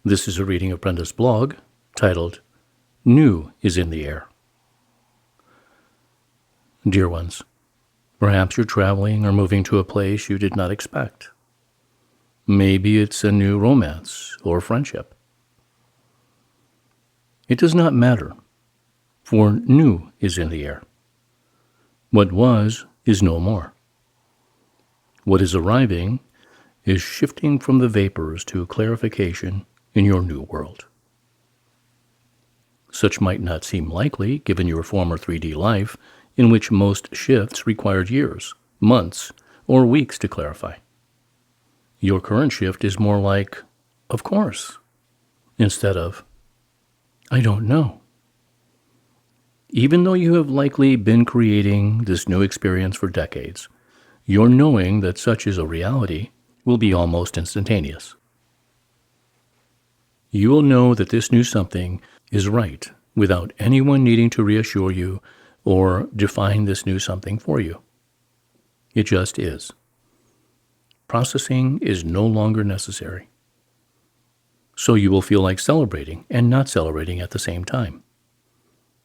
This is a reading of Brendas' blog titled, New is in the Air. Dear ones, perhaps you're traveling or moving to a place you did not expect. Maybe it's a new romance or friendship. It does not matter, for new is in the air. What was is no more. What is arriving is shifting from the vapors to clarification in your new world. Such might not seem likely given your former 3D life, in which most shifts required years, months, or weeks to clarify. Your current shift is more like, of course, instead of, I don't know. Even though you have likely been creating this new experience for decades, your knowing that such is a reality will be almost instantaneous. You will know that this new something is right without anyone needing to reassure you or define this new something for you. It just is. Processing is no longer necessary. So you will feel like celebrating and not celebrating at the same time.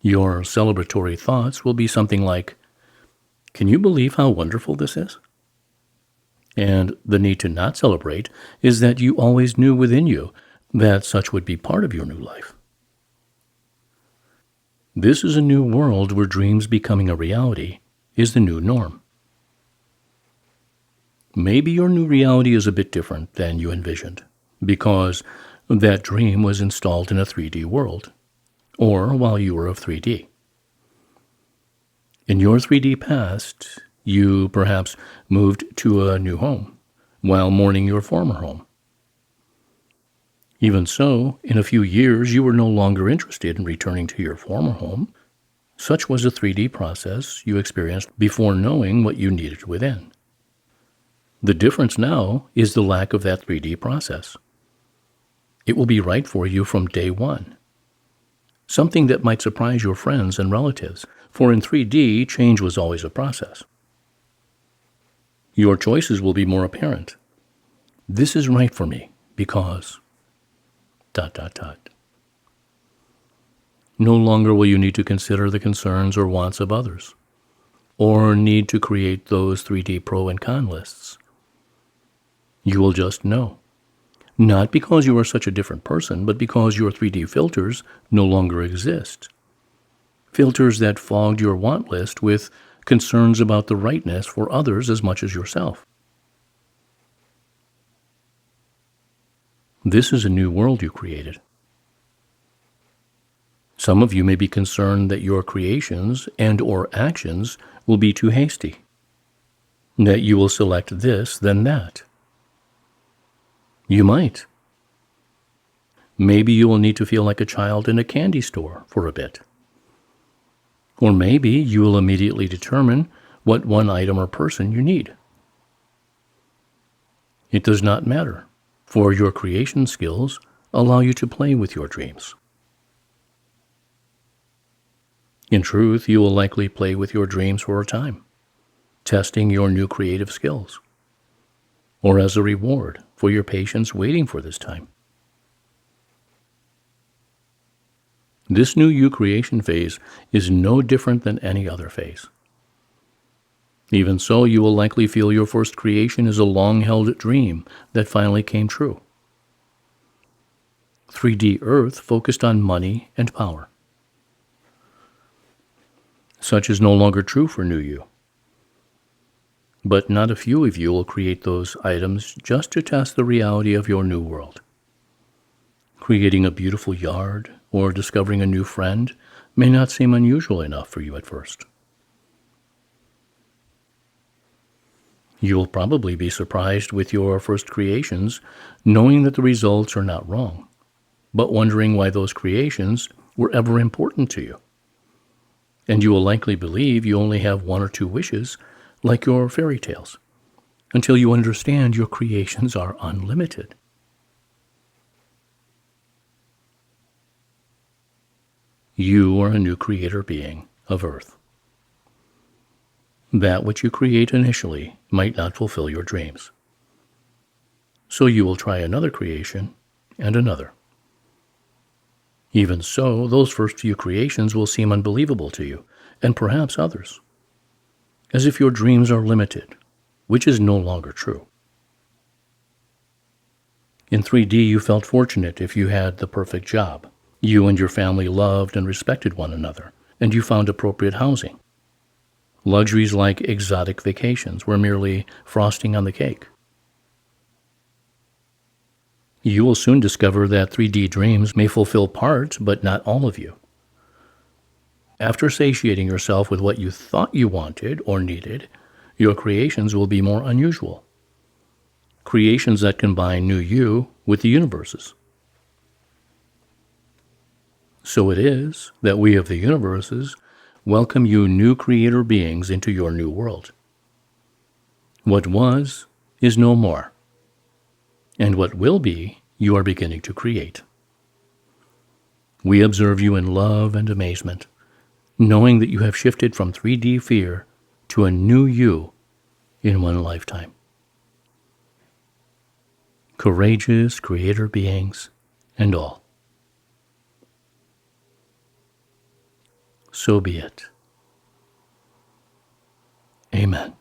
Your celebratory thoughts will be something like, can you believe how wonderful this is? And the need to not celebrate is that you always knew within you that such would be part of your new life. This is a new world where dreams becoming a reality is the new norm. Maybe your new reality is a bit different than you envisioned, because that dream was installed in a 3D world, or while you were of 3D. In your 3D past, you perhaps moved to a new home, while mourning your former home. Even so, in a few years you were no longer interested in returning to your former home. Such was a 3D process you experienced before knowing what you needed within. The difference now is the lack of that 3D process. It will be right for you from day one. Something that might surprise your friends and relatives, for in 3D, change was always a process. Your choices will be more apparent. This is right for me because... No longer will you need to consider the concerns or wants of others, or need to create those 3D pro and con lists. You will just know, not because you are such a different person, but because your 3D filters no longer exist. Filters that fogged your want list with concerns about the rightness for others as much as yourself. This is a new world you created. Some of you may be concerned that your creations and or actions will be too hasty, that you will select this, then that. You might. Maybe you will need to feel like a child in a candy store for a bit. Or maybe you will immediately determine what one item or person you need. It does not matter, for your creation skills allow you to play with your dreams. In truth, you will likely play with your dreams for a time, testing your new creative skills, or as a reward for your patience waiting for this time. This new you creation phase is no different than any other phase. Even so, you will likely feel your first creation is a long-held dream that finally came true. 3D Earth focused on money and power. Such is no longer true for new you. But not a few of you will create those items just to test the reality of your new world. Creating a beautiful yard or discovering a new friend may not seem unusual enough for you at first. You will probably be surprised with your first creations, knowing that the results are not wrong, but wondering why those creations were ever important to you. And you will likely believe you only have one or two wishes, like your fairy tales, until you understand your creations are unlimited. You are a new creator being of Earth. That which you create initially might not fulfill your dreams. So you will try another creation and another. Even so, those first few creations will seem unbelievable to you, and perhaps others, as if your dreams are limited, which is no longer true. In 3D, you felt fortunate if you had the perfect job. You and your family loved and respected one another, and you found appropriate housing. Luxuries like exotic vacations were merely frosting on the cake. You will soon discover that 3D dreams may fulfill part, but not all of you. After satiating yourself with what you thought you wanted or needed, your creations will be more unusual. Creations that combine new you with the universe's. So it is that we of the universes welcome you new creator beings into your new world. What was is no more, and what will be you are beginning to create. We observe you in love and amazement, knowing that you have shifted from 3D fear to a new you in one lifetime. Courageous creator beings and all. So be it. Amen.